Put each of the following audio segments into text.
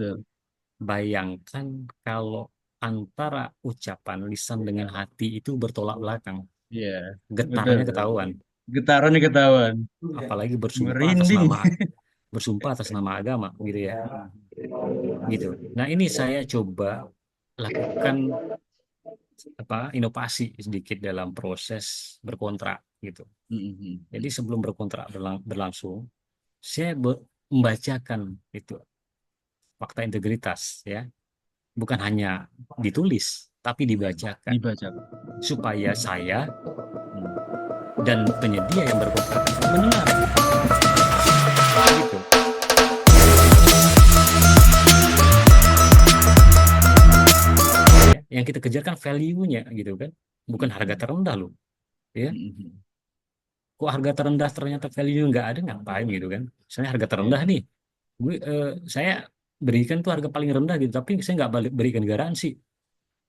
betul. Bayangkan kalau antara ucapan lisan dengan hati itu bertolak belakang, Iya, betul. getarnya ketahuan. Getarannya ketahuan. Apalagi Merinding. bersumpah atas nama agama, gitu ya, Mm. gitu. Nah ini saya coba lakukan inovasi sedikit dalam proses berkontrak, gitu. Jadi Mm. sebelum berkontrak berlangsung, saya membacakan itu fakta integritas, ya, bukan hanya ditulis tapi dibacakan Dibaca. supaya saya Hmm. dan penyedia yang berkontrak itu mendengar, gitu. Ya, yang kita kejar kan value-nya, gitu kan, bukan harga Mm. terendah loh, ya. Mm. Kok harga terendah ternyata value nggak ada, ngapain, gitu kan. Misalnya harga terendah Iya. nih, saya berikan tuh harga paling rendah gitu, tapi saya nggak berikan garansi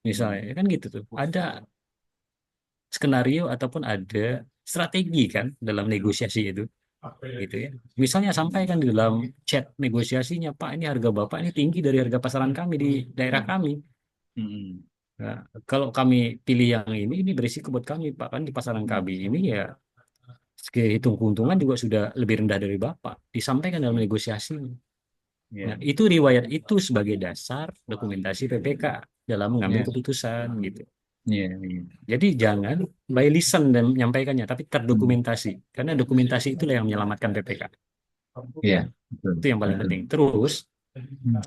misalnya, Mm. ya kan, gitu tuh. Ada skenario ataupun ada strategi kan dalam negosiasi itu, gitu ya. Misalnya sampaikan di dalam chat negosiasinya, Pak, ini harga Bapak ini tinggi dari harga pasaran kami di daerah kami. Mm. Nah, kalau kami pilih yang ini berisiko buat kami, Pak, kan di pasaran kami ini ya hitung keuntungan juga sudah lebih rendah dari Bapak. Disampaikan dalam negosiasi. Nah, Iya. itu riwayat itu sebagai dasar dokumentasi PPK dalam mengambil Iya. keputusan, gitu. Iya. Iya. Jadi jangan by listen dan menyampaikannya, tapi Mm. terdokumentasi. Karena dokumentasi itulah yang menyelamatkan PPK. Iya. Ya, Betul. itu yang paling Betul. penting. Terus, Mm.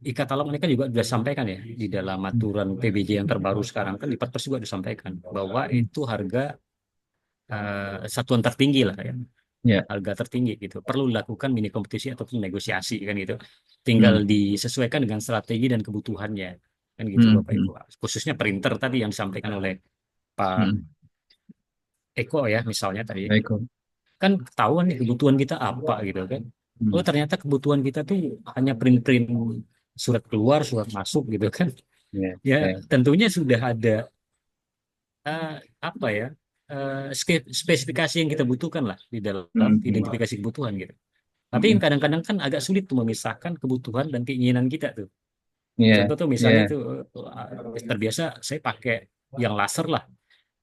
e-katalog mereka juga sudah sampaikan ya di dalam aturan PBJ yang terbaru sekarang, kan di Perpres juga disampaikan bahwa Mm. itu harga, satuan tertinggi lah ya, Iya. harga tertinggi gitu. Perlu dilakukan mini kompetisi ataupun negosiasi kan gitu. Tinggal Mm. disesuaikan dengan strategi dan kebutuhannya kan gitu Mm. Bapak Ibu. Mm. Khususnya printer tadi yang disampaikan oleh Pak Mm. Eko ya misalnya tadi, Baik kok. kan ketahuan nih kebutuhan kita apa, gitu kan. Oh Mm. ternyata kebutuhan kita tuh hanya print-print surat keluar, surat masuk, gitu kan. Iya. Ya Iya. tentunya sudah ada, eh, apa ya, spesifikasi yang kita butuhkan lah di dalam Mm. Mm. identifikasi kebutuhan, gitu. Tapi Mm. kadang-kadang kan agak sulit tuh memisahkan kebutuhan dan keinginan kita tuh. Iya. Contoh tuh misalnya Iya. tuh, terbiasa saya pakai yang laser lah,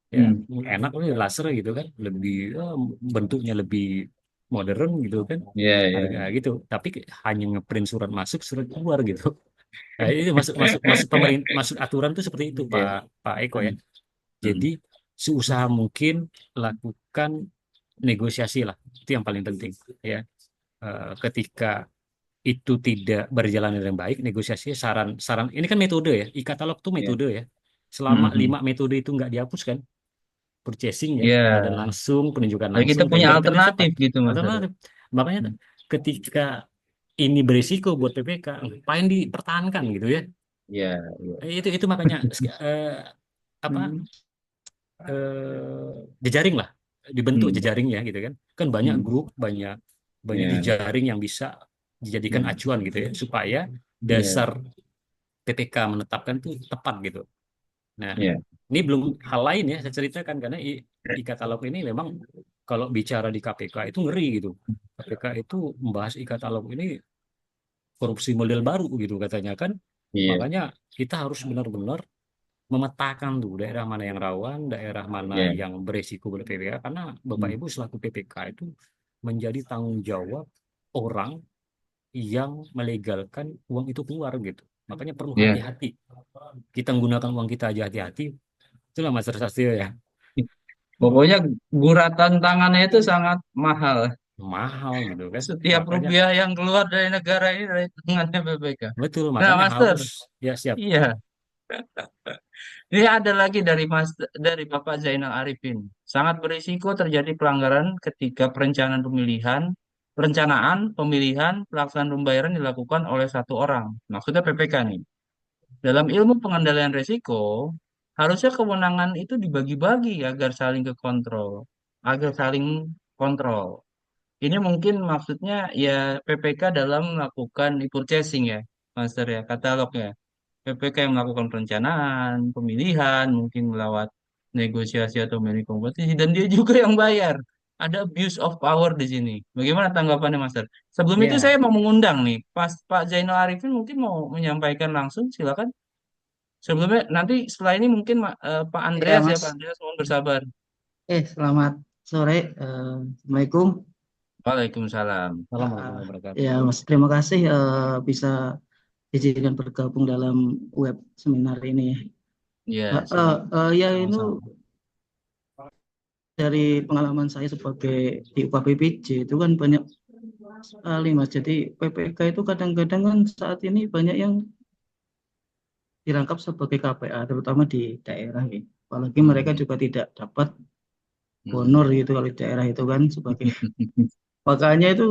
ya, Mm. enak nih laser gitu kan, lebih, bentuknya lebih modern gitu kan, Iya. harga Iya. gitu, tapi hanya ngeprint surat masuk surat keluar gitu. Nah, ini masuk masuk masuk pemerintah, masuk aturan tuh seperti itu Pak Iya. Pak Eko ya. Mm. Jadi Mm. seusaha mungkin lakukan negosiasi lah, itu yang paling penting ya. Ketika itu tidak berjalan dengan baik negosiasi, saran-saran ini kan metode ya, e-katalog tuh Iya. metode ya. Selama Mm. 5 metode itu nggak dihapuskan, purchasing ya, pengadaan Iya. langsung, penunjukan Ya kita langsung, punya tender itu paling cepat. alternatif gitu Mas Arya. Alternatif. Makanya Mm. ketika ini berisiko buat PPK, ngapain dipertahankan gitu ya. Iya. Iya. Itu makanya, eh, apa Mm. jejaring lah, dibentuk Mm. jejaringnya gitu kan. Kan banyak Mm. grup, banyak banyak Iya. jejaring yang bisa dijadikan Mm. acuan gitu ya, supaya Iya. dasar PPK menetapkan itu tepat gitu. Nah, Iya. ini belum hal lain ya saya ceritakan, karena e-katalog ini memang kalau bicara di KPK itu ngeri gitu. KPK itu membahas e-katalog ini korupsi model baru gitu katanya kan. Iya. Makanya kita harus benar-benar memetakan tuh daerah mana yang rawan, daerah mana Iya. yang beresiko ber PPK, karena Bapak Mm. Ibu selaku PPK itu menjadi tanggung jawab orang yang melegalkan uang itu keluar gitu. Makanya perlu Iya. hati-hati. Kita menggunakan uang kita aja hati-hati. Itulah Mas Sastio ya. Pokoknya guratan tangannya itu sangat mahal. Mahal gitu kan. Setiap Makanya rupiah yang keluar dari negara ini dari tangannya BPK. betul, Nah, makanya Master, harus, ya siap. iya. Ini ada lagi dari dari Bapak Zainal Arifin. Sangat berisiko terjadi pelanggaran ketika perencanaan, pemilihan, pelaksanaan pembayaran dilakukan oleh satu orang. Maksudnya PPK nih. Dalam ilmu pengendalian risiko, harusnya kewenangan itu dibagi-bagi agar saling kontrol. Ini mungkin maksudnya ya PPK dalam melakukan e-purchasing ya, Master ya, katalog ya. PPK yang melakukan perencanaan, pemilihan, mungkin melewat negosiasi atau mini kompetisi, dan dia juga yang bayar. ada abuse of power di sini. Bagaimana tanggapannya, Master? Sebelum itu saya Ya, mau mengundang nih, pas Pak Zainal Arifin mungkin mau menyampaikan langsung, silakan. Sebelumnya nanti setelah ini mungkin Pak Ya, Andreas ya, Pak Mas. Andreas mohon bersabar. Selamat sore. Assalamualaikum. Waalaikumsalam. salam warahmatullahi wabarakatuh. Ya, Mas. Terima kasih bisa izinkan bergabung dalam web seminar ini. Ya, sama. Ya, itu Sama-sama. dari pengalaman saya sebagai di UKPPJ itu kan banyak sekali, Mas. Jadi PPK itu kadang-kadang kan saat ini banyak yang dirangkap sebagai KPA, terutama di daerah. Ya. Apalagi mereka Hmm. juga tidak dapat Hmm. honor gitu kalau di daerah itu kan sebagai makanya itu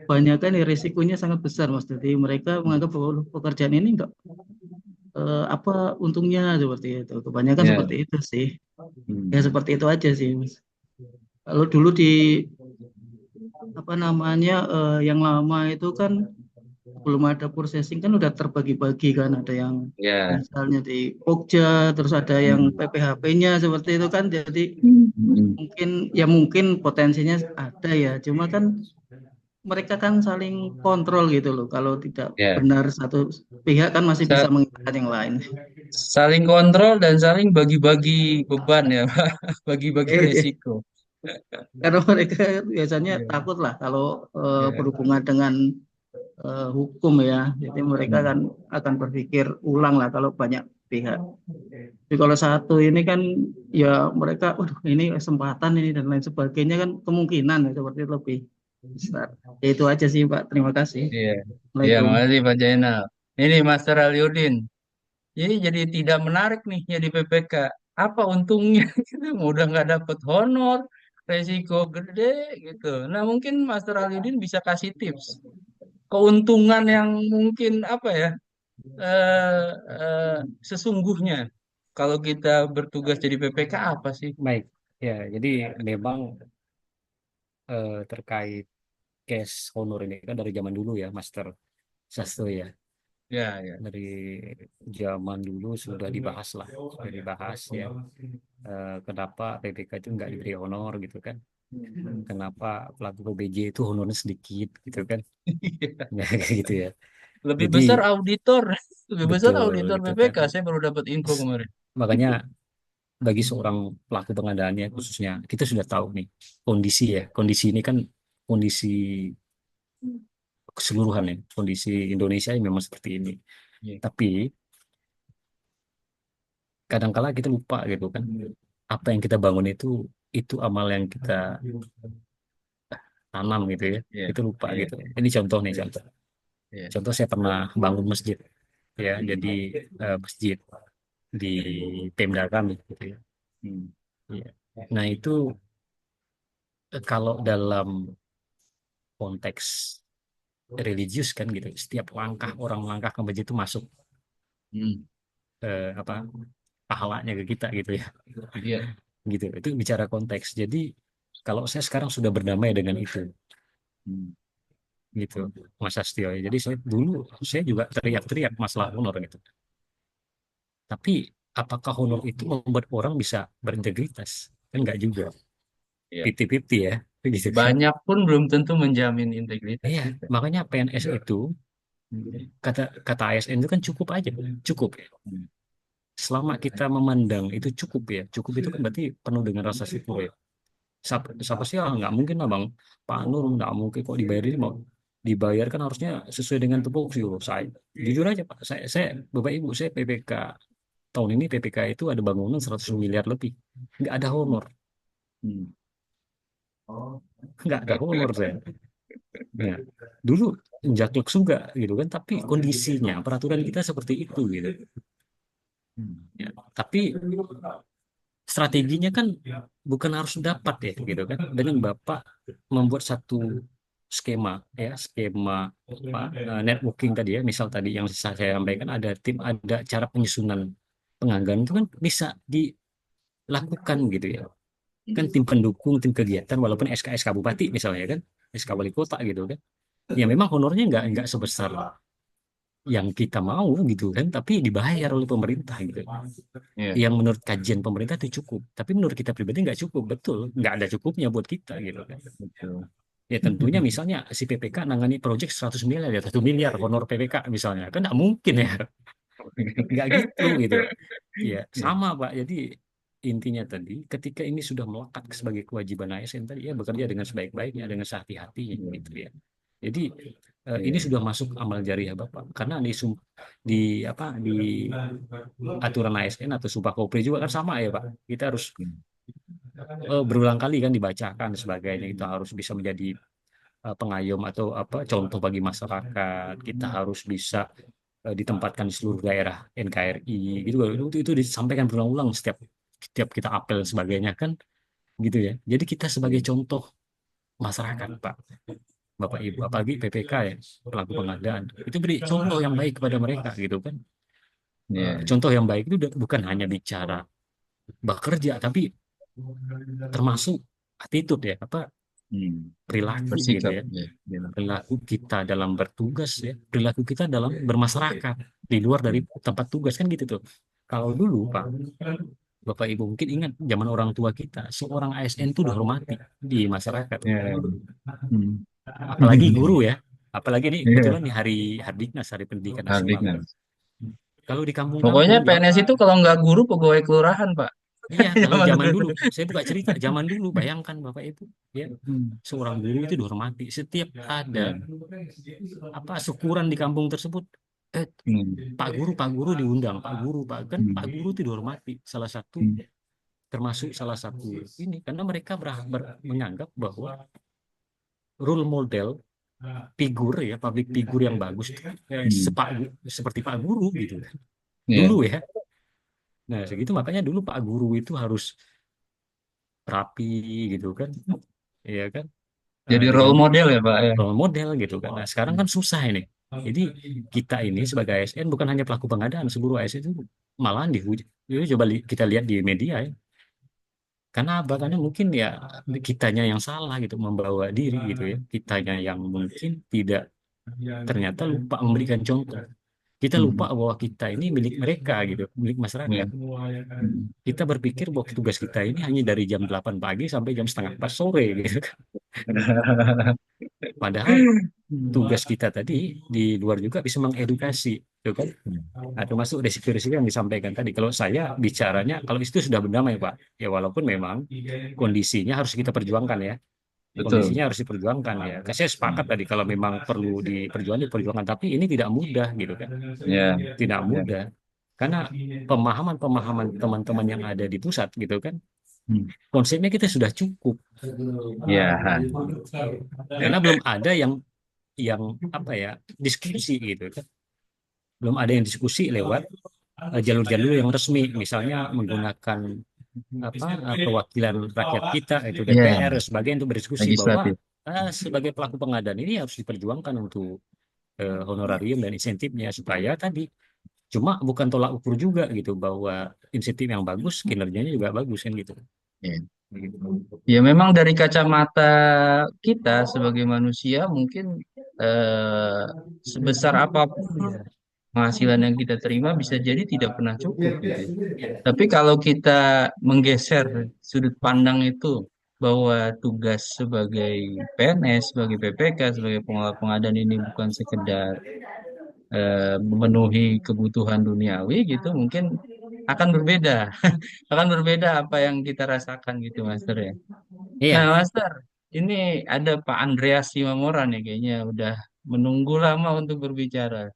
banyak kan ya risikonya sangat besar Mas. Jadi mereka menganggap bahwa "Loh, pekerjaan ini enggak apa untungnya seperti itu. Kebanyakan Ya. seperti itu sih. Ya Hmm. seperti itu aja sih Mas. Kalau dulu di apa namanya yang lama itu kan belum ada processing kan udah terbagi-bagi kan ada yang Ya. misalnya di Pokja terus ada yang Hmm. PPHP-nya seperti itu kan jadi Hmm. mungkin potensinya ada ya cuma kan mereka kan saling kontrol gitu loh. Kalau tidak Ya. benar satu pihak kan masih bisa Sa- mengingatkan yang lain. Saling kontrol dan saling bagi-bagi beban ya, Pak. Bagi-bagi resiko. Karena mereka biasanya Ya. takut lah kalau Ya. berhubungan dengan hukum ya. Jadi mereka kan Hmm. akan berpikir ulang lah kalau banyak pihak. Jadi kalau satu ini kan ya mereka, waduh ini kesempatan ini dan lain sebagainya kan kemungkinan ya, seperti itu lebih besar. Ya, itu aja sih Pak. Terima kasih. Iya. Iya, Assalamualaikum. makasih Pak Jainal. Ini Master Aliudin. Jadi tidak menarik nih jadi PPK. Apa untungnya? Kita udah nggak dapet honor, resiko gede gitu. Nah mungkin Master Aliudin bisa kasih tips keuntungan yang mungkin apa ya eh, eh, sesungguhnya kalau kita bertugas jadi PPK apa sih? Baik. Ya, jadi memang terkait case honor ini kan dari zaman dulu ya, Master Sasto ya. Ya, ya. Dari zaman dulu sudah dibahas lah, sudah dibahas ya. Kenapa PPK itu nggak diberi honor gitu kan? Kenapa pelaku PBJ itu honornya sedikit gitu kan? Ya, kayak gitu ya. Lebih Jadi besar auditor, lebih besar betul auditor gitu kan. PPK. Saya baru dapat info kemarin. Makanya bagi seorang pelaku pengadaannya khususnya kita sudah tahu nih kondisi ya. Kondisi ini kan kondisi keseluruhan ya. Kondisi Indonesia yang memang seperti ini. Iya. Tapi kadangkala kita lupa gitu kan. Apa yang kita bangun itu amal yang kita tanam gitu ya. Iya, Itu lupa iya, gitu. Ini contoh nih contoh. iya. Contoh saya pernah bangun masjid ya. Jadi masjid di Pemda kami gitu ya. Hmm. Iya. Nah itu kalau dalam konteks religius kan gitu. Setiap langkah orang langkah ke masjid itu masuk Hmm. apa pahalanya ke kita gitu ya. Iya. Gitu. Itu bicara konteks. Jadi kalau saya sekarang sudah berdamai dengan itu Hmm. gitu Mas Astio. Jadi saya dulu saya juga teriak-teriak masalah honor gitu. Tapi apakah honor itu membuat orang bisa berintegritas? Kan enggak juga. Iya. 50-50 ya. Gitu kan. Banyak pun belum tentu menjamin integritas Iya, juga. makanya PNS itu Hmm. kata kata ASN itu kan cukup aja, cukup ya. Hmm. Selama kita memandang itu cukup ya, cukup itu kan berarti penuh dengan rasa syukur ya. Siapa sih nggak mungkin lah bang, Pak Nur nggak mungkin kok dibayar ini mau dibayar kan harusnya sesuai dengan tupoksi loh. Saya jujur aja Pak, saya Bapak Ibu saya PPK tahun ini PPK itu ada bangunan 100 miliar lebih, nggak ada honor, Hmm. nggak ada honor saya. Ya, dulu jaklek juga gitu kan, tapi kondisinya peraturan kita seperti itu gitu. Hmm. Ya, tapi strateginya kan bukan harus dapat ya gitu kan. Dengan Bapak membuat satu skema ya, skema apa, networking tadi ya, misal tadi yang saya sampaikan ada tim, ada cara penyusunan penganggaran itu kan bisa dilakukan gitu ya. Kan tim pendukung, tim kegiatan walaupun SK Bupati misalnya kan, SK Wali Kota gitu kan. Ya memang honornya nggak sebesar yang kita mau gitu kan, tapi dibayar oleh pemerintah gitu. Iya, Yang menurut kajian pemerintah itu cukup, tapi menurut kita pribadi nggak cukup, betul, nggak ada cukupnya buat kita gitu kan. betul. Ya tentunya misalnya si PPK nangani proyek 100 miliar ya 1 miliar honor PPK misalnya, kan nggak mungkin ya, nggak gitu gitu. Ya Iya, sama Pak, jadi intinya tadi ketika ini sudah melekat sebagai kewajiban ASN tadi ya bekerja dengan sebaik-baiknya, dengan sehati-hatinya gitu ya. Jadi ini iya, sudah masuk amal jariah Bapak, karena di apa di aturan ASN atau Sumpah Kopri juga kan sama ya Pak. Kita harus berulang kali kan dibacakan sebagainya, itu harus bisa menjadi pengayom atau apa contoh bagi masyarakat. Kita harus bisa ditempatkan di seluruh daerah NKRI gitu. Itu disampaikan berulang-ulang setiap setiap kita apel dan sebagainya kan gitu ya. Jadi kita sebagai contoh masyarakat Pak, Bapak Ibu, apalagi PPK ya, pelaku pengadaan, itu beri contoh yang baik kepada mereka gitu kan. iya. Contoh yang baik itu bukan hanya bicara bekerja, tapi termasuk attitude ya, apa Hmm. perilaku gitu Bersikap, ya, ya. Iya. perilaku kita dalam bertugas ya, perilaku kita dalam bermasyarakat di luar dari tempat tugas kan gitu tuh. Kalau dulu Pak, Bapak Ibu mungkin ingat zaman orang tua kita, seorang ASN itu dihormati di masyarakat. Iya. Hmm. Apalagi guru ya, apalagi ini Iya, kebetulan nih hari Hardiknas, Hari Pendidikan Nasional. Hardiknas. Kalau di Pokoknya kampung-kampung, PNS itu kalau nggak guru pegawai kelurahan, Pak. iya, kalau Zaman zaman dulu. dulu, saya buka cerita zaman dulu, bayangkan Bapak Ibu, ya, Hmm. seorang guru itu dihormati. Setiap ada Iya. apa syukuran di kampung tersebut, eh, Hmm. Pak Guru diundang, Pak Guru, Pak kan Pak Hmm. Guru itu dihormati. Salah satu Hmm. termasuk salah satu ini karena mereka menganggap bahwa role model figur ya, public figur yang bagus tuh, Hmm. seperti Pak Guru gitu dulu Iya. ya. Nah, segitu makanya dulu Pak Guru itu harus rapi gitu kan, ya kan. Jadi Dengan role model ya, Pak ya. role model gitu kan. Nah, sekarang kan susah ini. Jadi kita ini sebagai ASN bukan hanya pelaku pengadaan, seluruh ASN itu malahan dihujat. Jadi coba kita lihat di media ya. Karena apa? Karena mungkin ya kitanya yang salah gitu membawa diri gitu ya. Kitanya yang mungkin tidak ternyata lupa memberikan contoh. Kita lupa Hmm. bahwa kita ini milik mereka gitu, milik Iya. masyarakat. Hmm. Kita berpikir bahwa tugas kita ini hanya dari jam 8 pagi sampai jam setengah 4 sore gitu kan. Padahal tugas kita tadi di luar juga bisa mengedukasi, gitu kan? Nah, termasuk risiko-risiko yang disampaikan tadi. Kalau saya bicaranya, kalau itu sudah berdamai, Pak. Ya walaupun memang kondisinya harus kita perjuangkan ya. Betul. Kondisinya harus diperjuangkan ya. Saya sepakat tadi kalau memang perlu diperjuangkan, diperjuangkan. Tapi ini tidak mudah gitu kan. Ya. Tidak Ya. mudah. Karena pemahaman-pemahaman teman-teman yang ada di pusat gitu kan, Hmm. konsepnya kita sudah cukup. Ya. Karena belum ada yang apa ya diskusi gitu kan. Belum ada yang diskusi lewat jalur-jalur yang resmi, misalnya menggunakan apa perwakilan rakyat kita itu DPR Ya. sebagai untuk berdiskusi bahwa Legislatif. sebagai pelaku pengadaan ini harus diperjuangkan untuk honorarium dan insentifnya supaya tadi cuma bukan tolak ukur juga gitu bahwa insentif yang bagus kinerjanya juga bagus kan gitu. Ya. Gitu. Ya memang dari kacamata kita sebagai manusia mungkin eh, sebesar apapun ya penghasilan yang kita terima bisa jadi tidak pernah cukup gitu. Tapi kalau kita menggeser sudut pandang itu bahwa tugas sebagai PNS, sebagai PPK, sebagai pengelola pengadaan ini bukan sekedar memenuhi kebutuhan duniawi gitu, mungkin akan berbeda, akan berbeda apa yang kita rasakan gitu, Master ya. Nah, Iya. Master, ini ada Pak Andreas Simamoran ya kayaknya udah menunggu lama untuk berbicara.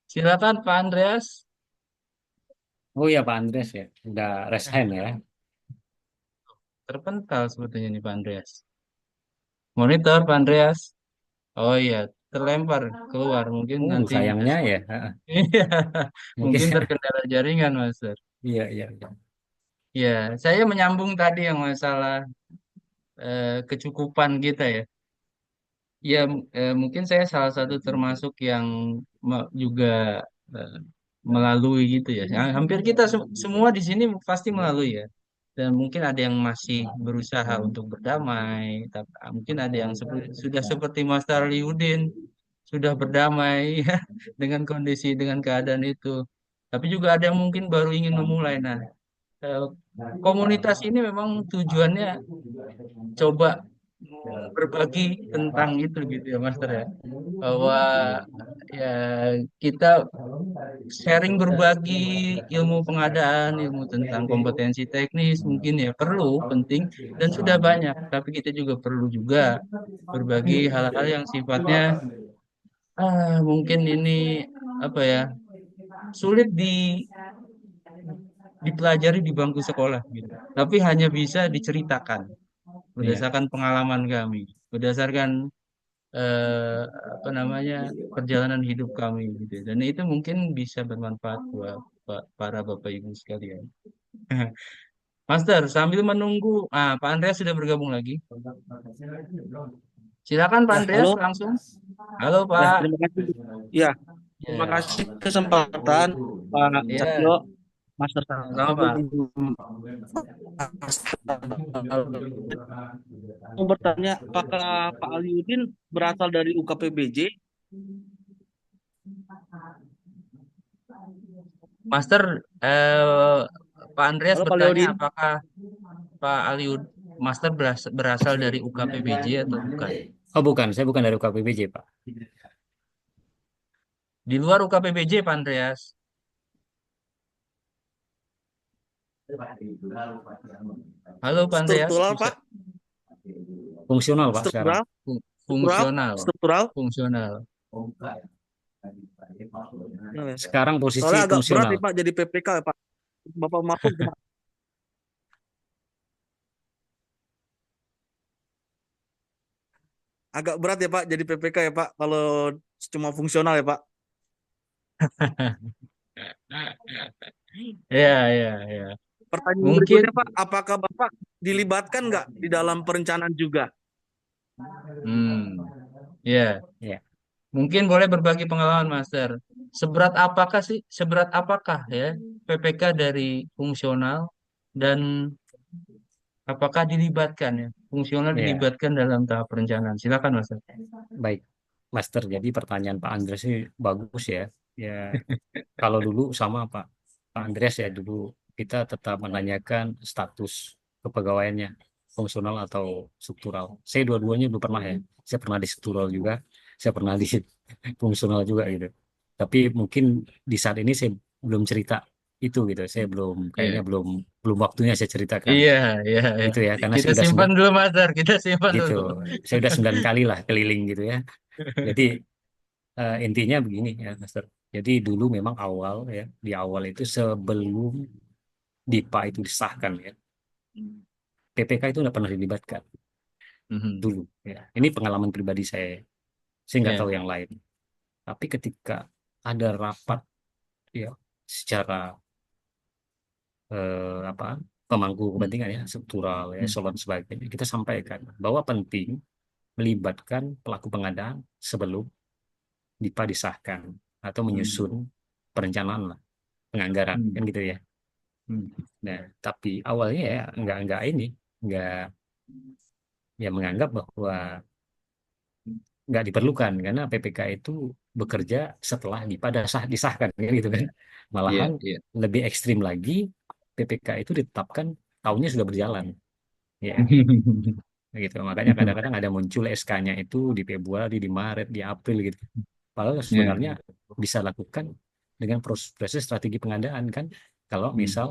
Silakan Pak Andreas, Oh ya Pak Andres ya udah resign ya. terpental sebetulnya nih Pak Andreas. Monitor Pak Andreas. Oh iya, terlempar keluar. Mungkin nanti Sayangnya ya. iya, Mungkin mungkin terkendala jaringan, Master. iya iya iya. Ya, saya menyambung tadi yang masalah kecukupan kita ya. Ya, mungkin saya salah satu termasuk yang juga eh, melalui gitu ya. Hampir kita semua di sini pasti melalui ya. Dan mungkin ada yang masih berusaha untuk berdamai, tapi mungkin ada yang sudah seperti Mas Tarliudin sudah berdamai ya, dengan kondisi, dengan keadaan itu. Tapi juga ada yang mungkin baru ingin memulai. Nah, eh, komunitas ini memang tujuannya coba berbagi tentang itu gitu ya, Master ya. Bahwa ya kita sharing, berbagi ilmu pengadaan, ilmu tentang kompetensi teknis mungkin ya perlu, penting dan sudah banyak. Tapi kita juga perlu juga berbagi hal-hal yang sifatnya mungkin ini apa ya, sulit dipelajari di bangku sekolah gitu. Tapi hanya bisa diceritakan Iya. berdasarkan pengalaman kami, berdasarkan eh, apa namanya, perjalanan hidup kami gitu. Dan itu mungkin bisa bermanfaat buat para Bapak Ibu sekalian. Master, sambil menunggu, Pak Andreas sudah bergabung lagi. Silakan Pak Ya, Andreas halo. langsung. Halo Ya, Pak. terima kasih. Ya, terima Ya, kasih kesempatan Pak ya, Cakyo, Master sama Pak. Sambung. Mau bertanya, apakah Pak Aliudin berasal dari UKPBJ? Master, Pak Andreas Halo Pak bertanya Aliudin. apakah Pak Aliud Master berasal dari UKPBJ atau bukan? Oh bukan, saya bukan dari UKPBJ, Pak. Di luar UKPBJ, Pak Andreas. Halo Pak Andreas, Struktural, bisa Pak? Fungsional, Pak, sekarang. Struktural? Struktural? Fungsional, Struktural? fungsional. Sekarang posisi Soalnya agak berat fungsional. nih Pak jadi PPK ya Pak. Bapak maklum Pak. Agak berat ya Pak jadi PPK ya Pak kalau cuma fungsional ya Pak. Ya, ya, ya. Pertanyaan Mungkin, berikutnya Pak, apakah Bapak dilibatkan nggak di dalam perencanaan juga? hmm, ya, Ya. mungkin boleh berbagi pengalaman, Master. Seberat apakah ya PPK dari fungsional dan apakah dilibatkan ya? Fungsional Ya, dilibatkan dalam tahap perencanaan. Silakan, Master. baik. Master, jadi pertanyaan Pak Andreas ini bagus ya. Ya, kalau dulu sama Pak Andreas ya, dulu kita tetap menanyakan status kepegawaiannya, fungsional atau struktural. Saya dua-duanya belum pernah ya. Saya pernah di struktural juga, saya pernah di fungsional juga gitu. Tapi mungkin di saat ini saya belum cerita itu gitu. Saya belum, kayaknya Iya, belum belum waktunya saya ceritakan iya, iya, iya. itu ya, karena Kita saya udah simpan sembilan dulu, Master. Kita simpan gitu. dulu. Saya udah 9 kali lah keliling gitu ya. Jadi intinya begini ya, Master. Jadi dulu memang awal ya, di awal itu sebelum DIPA itu disahkan ya, PPK itu nggak pernah dilibatkan Mhm. dulu ya. Ini pengalaman pribadi saya nggak tahu Ya. yang lain. Tapi ketika ada rapat ya secara apa pemangku Hmm. kepentingan ya, struktural ya, Hmm. eselon sebagainya, kita sampaikan bahwa penting melibatkan pelaku pengadaan sebelum DIPA disahkan atau Hmm. menyusun perencanaan lah, penganggaran Hmm. kan gitu ya. Hmm. Nah, tapi awalnya ya nggak ini, nggak ya menganggap bahwa nggak diperlukan karena PPK itu bekerja setelah DIPA disahkan kan gitu kan. Iya, Malahan iya. lebih ekstrim lagi, PPK itu ditetapkan tahunnya sudah berjalan ya gitu. Makanya kadang-kadang ada muncul SK-nya itu di Februari, di Maret, di April gitu. Padahal Ya. sebenarnya bisa lakukan dengan proses strategi pengadaan kan. Kalau Hmm. misal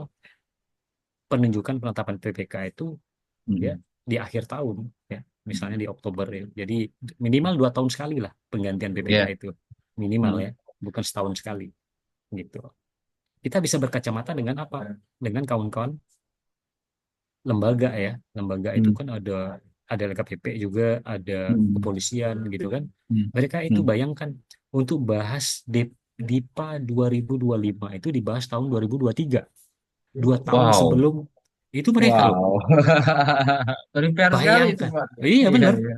penunjukan penetapan PPK itu ya Hmm. di akhir tahun ya, misalnya di Oktober ya. Jadi minimal 2 tahun sekali lah penggantian PPK Ya. itu minimal Hmm. ya, bukan setahun sekali gitu. Kita bisa berkacamata dengan apa? Dengan kawan-kawan lembaga ya. Lembaga itu Hmm. kan ada LKPP juga, ada Hmm. kepolisian gitu kan. Hmm. Mereka itu Hmm. bayangkan untuk bahas DIPA 2025 itu dibahas tahun 2023. 2 tahun Wow. sebelum itu mereka loh. Wow. Prepare sekali itu, Bayangkan. Pak. Iya Iya, benar. iya.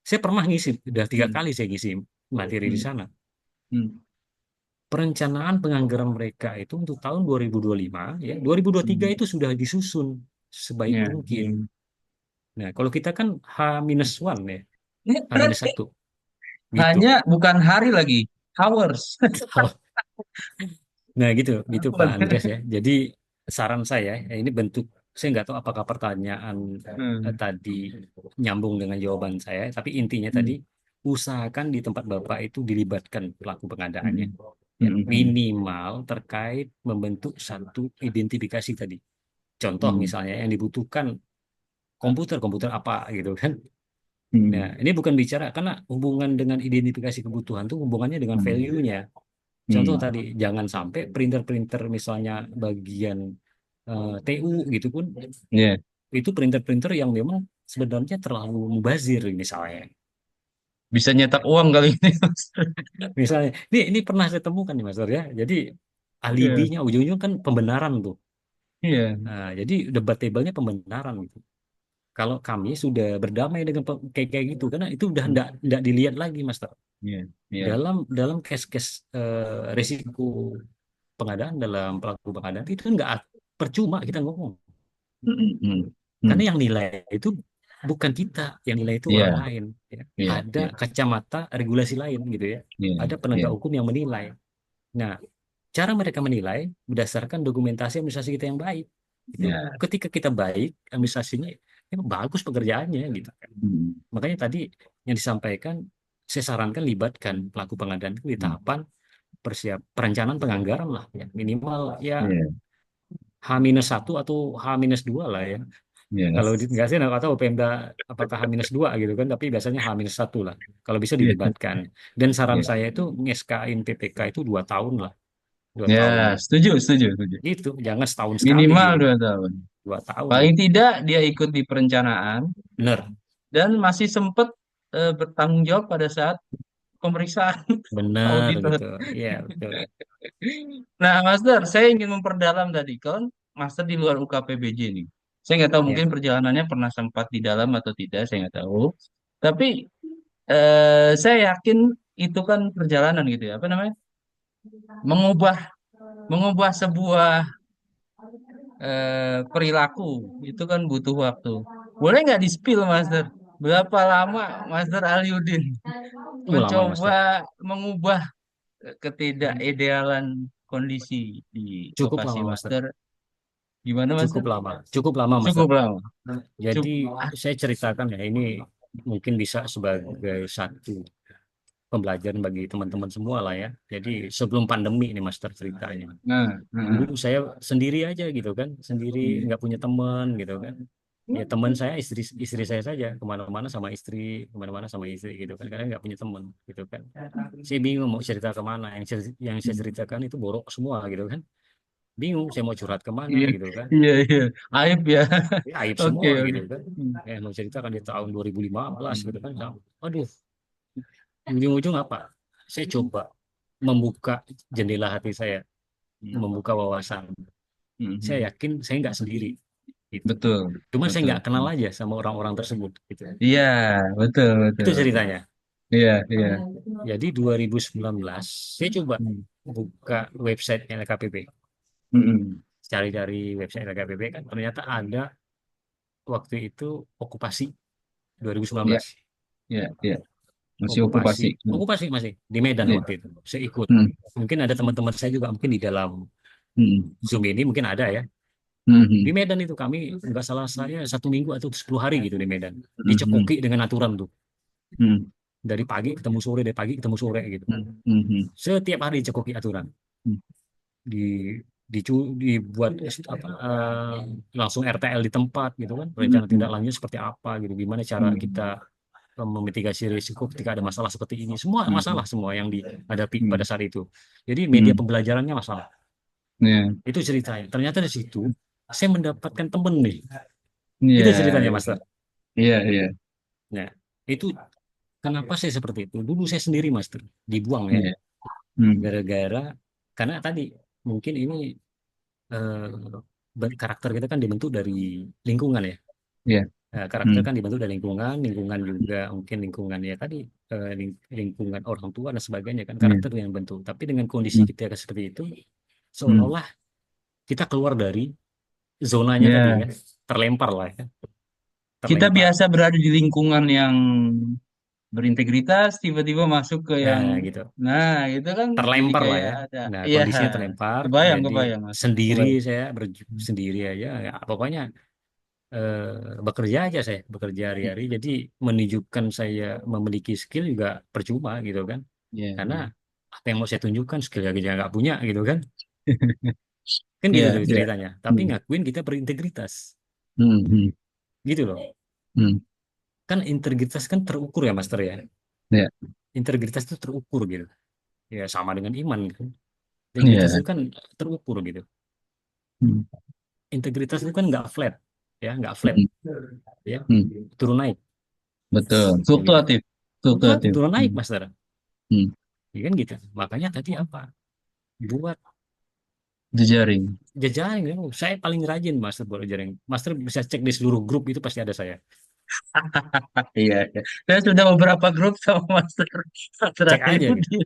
Saya pernah ngisi, udah tiga Hmm. kali saya ngisi materi di Hmm. sana. Hmm. Perencanaan penganggaran mereka itu untuk tahun 2025, ya, 2023 Hmm. itu sudah disusun sebaik Ya. mungkin. Hmm. Nah, kalau kita kan H-1 ya, Ini H-1. gitu. Hanya bukan hari lagi, hours. Nah gitu Pak Andreas ya. Jadi saran saya, ya ini bentuk, saya nggak tahu apakah pertanyaan Hmm. tadi nyambung dengan jawaban saya, tapi intinya tadi Hmm. usahakan di tempat Bapak itu dilibatkan pelaku pengadaannya. Hmm. Ya, Hmm. minimal terkait membentuk satu identifikasi tadi. Contoh Hmm. misalnya yang dibutuhkan komputer apa gitu kan. Nah, Hmm. ini bukan bicara karena hubungan dengan identifikasi kebutuhan tuh hubungannya dengan Hmm. value-nya. Contoh Hmm. tadi, jangan sampai printer-printer misalnya bagian TU gitu pun, Ya, itu printer-printer yang memang sebenarnya terlalu mubazir misalnya. bisa nyetak uang kali ini, Mas. Misalnya, ini pernah saya temukan nih Mas Dor ya. Jadi Iya, alibinya ujung-ujung kan pembenaran tuh. iya. Nah, jadi debatable-nya pembenaran gitu. Kalau kami sudah berdamai dengan kayak gitu, karena itu udah Hmm. ndak dilihat lagi Mas Dor. Iya, iya. Dalam case-case risiko pengadaan dalam pelaku pengadaan itu nggak percuma kita ngomong. Hmm. Hmm. Karena Hmm. yang nilai itu bukan kita, yang nilai itu Iya, orang lain. Ya. iya, Ada iya, kacamata regulasi lain gitu ya. iya, Ada iya, penegak hukum yang menilai. Nah, cara mereka menilai berdasarkan dokumentasi administrasi kita yang baik. Itu iya. ketika kita baik, administrasinya ya bagus pekerjaannya gitu kan. Hmm. Makanya tadi yang disampaikan, saya sarankan libatkan pelaku pengadaan itu di Hmm. tahapan perencanaan penganggaran lah ya. Minimal ya Iya, H-1 atau H-2 lah ya. iya, Kalau nggak sih nggak tahu Pemda apakah H-2 gitu kan, tapi biasanya H-1 lah. Kalau bisa iya, dilibatkan. Dan saran iya. saya itu ngeskain PPK itu 2 tahun lah, 2 tahun. Ya, setuju, setuju, setuju. Gitu, jangan setahun sekali Minimal gitu. 2 tahun. 2 tahun Paling gitu. tidak dia ikut di perencanaan Bener, dan masih sempat bertanggung jawab pada saat pemeriksaan bener auditor. gitu. Iya betul. Nah, Master, saya ingin memperdalam tadi. Kan Master di luar UKPBJ nih. Saya nggak tahu Ya, mungkin perjalanannya pernah sempat di dalam atau tidak, saya nggak tahu. Tapi saya yakin itu kan perjalanan gitu ya. Apa namanya? Mengubah mengubah sebuah perilaku itu kan butuh waktu. Boleh nggak di-spill, Master? Berapa lama Master Aliudin lama Mas. mencoba mengubah ketidakidealan kondisi di Cukup lokasi lama Mas. Master? Gimana, Master? Cukup lama Mas. Cukup lama. Jadi Cukup. saya ceritakan ya, ini mungkin bisa sebagai satu pembelajaran bagi teman-teman semua lah ya. Jadi sebelum pandemi ini Master ceritanya. Nah, Dulu nah, saya sendiri aja gitu kan, sendiri hmm, nggak punya teman gitu kan. Ya teman saya istri istri saya saja, kemana-mana sama istri, kemana-mana sama istri gitu kan, karena nggak punya teman gitu kan. Saya bingung mau cerita kemana, yang saya hmm. ceritakan itu borok semua gitu kan. Bingung saya mau curhat kemana Iya, gitu kan. iya, iya. Aib ya. Ya, aib Oke, semua oke. gitu kan. Hmm, Mau ceritakan di tahun 2015 hmm, gitu kan. Aduh, ujung-ujung apa? Saya coba membuka jendela hati saya, hmm, membuka wawasan. hmm, Saya hmm. yakin saya nggak sendiri gitu. Betul, Cuma saya betul. nggak kenal aja sama orang-orang tersebut gitu. Iya, betul, Itu betul, betul. ceritanya. Iya, iya. Jadi 2019 saya coba Hmm, buka website LKPP. hmm, hmm. Cari dari website LKPP kan ternyata ada waktu itu okupasi Iya, 2019. iya, iya. Masih Okupasi, okupasi. Hmm, okupasi masih di Medan iya. waktu itu. Saya ikut. Hmm, Mungkin ada teman-teman saya juga mungkin di dalam hmm, Zoom ini mungkin ada ya. hmm, Di hmm, Medan itu kami nggak salah saya 1 minggu atau 10 hari gitu di Medan. hmm, hmm, Dicekoki dengan aturan tuh. hmm, Dari pagi ketemu sore, dari pagi ketemu sore gitu. hmm, hmm, hmm, Setiap hari dicekoki aturan. hmm, Di dibuat apa langsung RTL di tempat gitu kan. hmm, Rencana tindak hmm, lanjut seperti apa gitu. Gimana cara hmm, kita memitigasi risiko ketika ada masalah seperti ini. Semua hmm, masalah semua yang dihadapi pada hmm, saat itu. Jadi media hmm. pembelajarannya masalah. Iya, Itu ceritanya. Ternyata di situ saya mendapatkan temen nih. iya, Itu ceritanya, Mas. iya, iya, Nah, itu kenapa saya seperti itu? Dulu saya sendiri, Mas, dibuang ya. iya. Hmm, Gara-gara karena tadi mungkin ini karakter kita kan dibentuk dari lingkungan ya. iya. Nah, karakter Hmm, kan dibentuk dari lingkungan, lingkungan juga mungkin lingkungan ya tadi lingkungan orang tua dan sebagainya kan iya. karakter yang bentuk. Tapi dengan kondisi Hmm, kita seperti itu, hmm. seolah-olah kita keluar dari zonanya tadi Ya, kan, terlempar lah ya, kita terlempar. biasa berada di lingkungan yang berintegritas tiba-tiba masuk ke yang, Nah, gitu. nah itu kan jadi Terlempar lah kayak ya. ada, Nah, iya, kondisinya terlempar, kebayang jadi kebayang Mas, sendiri kebayang. saya sendiri aja, ya, pokoknya bekerja aja saya, bekerja hari-hari. Jadi menunjukkan saya memiliki skill juga percuma gitu kan, Iya, karena iya. apa yang mau saya tunjukkan skill aja nggak punya gitu kan, kan gitu Iya, tuh iya. ceritanya. Tapi Hmm, ngakuin kita berintegritas, hmm, hmm, gitu loh. hmm. Kan integritas kan terukur ya, Master ya. Iya, Integritas itu terukur gitu. Ya sama dengan iman gitu. Integritas iya. itu kan terukur gitu. Hmm, Integritas itu kan nggak flat, ya nggak flat, hmm, ya hmm. turun naik, Betul, ya gitu. fluktuatif, Fluktuatif, fluktuatif. turun naik, Hmm, Master. hmm. Ya kan gitu. Makanya tadi apa? Buat Jejaring. jejaring, ya. Saya paling rajin, Master, buat jejaring. Master bisa cek di seluruh grup itu pasti ada saya. Iya, iya. Saya sudah beberapa grup sama Master Cek terakhir aja gitu. di.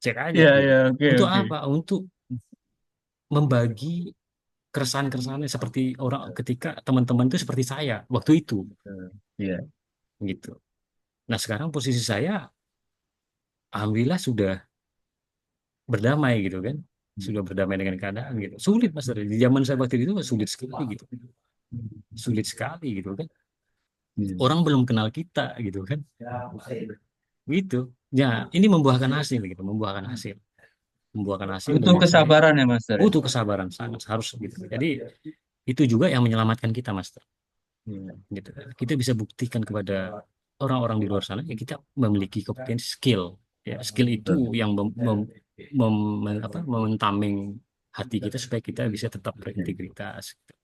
Cek aja Iya, gitu. iya, oke, Untuk oke. apa? Untuk membagi keresahan-keresahannya seperti orang ketika teman-teman itu seperti saya waktu itu Iya. gitu. Nah, sekarang posisi saya alhamdulillah sudah berdamai gitu kan. Sudah berdamai dengan keadaan gitu. Sulit Mas di zaman saya waktu itu sulit sekali gitu. Sulit sekali gitu kan. Iya. Orang belum kenal kita gitu kan. Gitu. Ya, ini membuahkan hasil gitu, membuahkan hasil. Membuahkan hasil Butuh dengan saya kesabaran ya, Master ya. butuh kesabaran sangat harus gitu. Jadi itu juga yang menyelamatkan kita Mas Iya. gitu. Kita bisa buktikan kepada orang-orang di luar sana ya kita memiliki kompetensi skill ya skill itu Betul. yang mentameng hati kita supaya kita bisa tetap berintegritas gitu.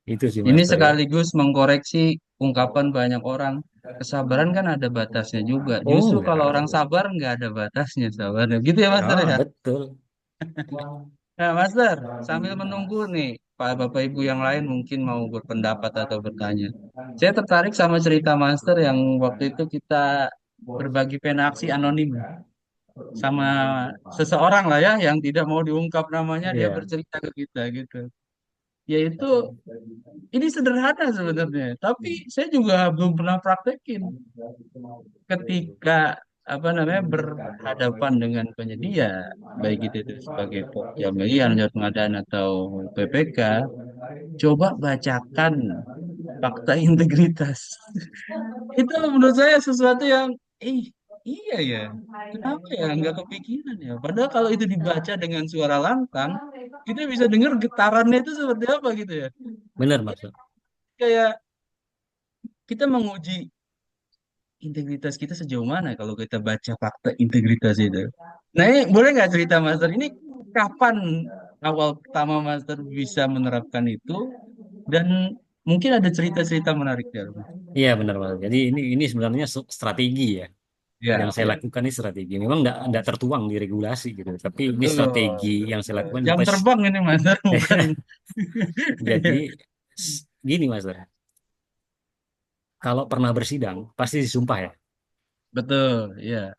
Itu sih Ini Master ya. sekaligus mengkoreksi ungkapan banyak orang. Kesabaran kan ada batasnya juga. Oh Justru kalau enggak. orang sabar nggak ada batasnya sabarnya. Gitu ya, Master Ah ya. betul. Nah, Master, sambil menunggu nih, Pak Bapak Ibu yang lain mungkin mau berpendapat atau bertanya. Saya tertarik sama cerita Master yang waktu itu kita berbagi pena aksi anonim sama seseorang lah ya yang tidak mau diungkap namanya, dia Iya, bercerita ke kita gitu. Yaitu ini sederhana sebenarnya, tapi saya juga belum pernah praktekin ketika apa namanya berhadapan dengan penyedia, baik itu sebagai pemilihan jaminan pengadaan atau PPK, coba bacakan fakta integritas. Itu menurut saya sesuatu yang, ih, iya ya, kenapa ya nggak kepikiran ya? Padahal kalau itu dibaca dengan suara lantang, kita bisa dengar getarannya itu seperti apa gitu ya. benar Ini Master. kayak kita menguji integritas kita sejauh mana kalau kita baca fakta integritas itu. Nah, ini boleh nggak cerita Master? Ini kapan awal pertama Master bisa menerapkan itu dan mungkin ada cerita-cerita menarik di dalam. Iya benar Master. Jadi ini sebenarnya strategi ya. Yang Ya, saya ya. lakukan ini strategi. Memang enggak tertuang di regulasi gitu. Tapi ini strategi Betul. yang saya lakukan Jam supaya terbang ini Master, bukan. jadi gini Mas, kalau pernah bersidang pasti disumpah ya. Betul, ya.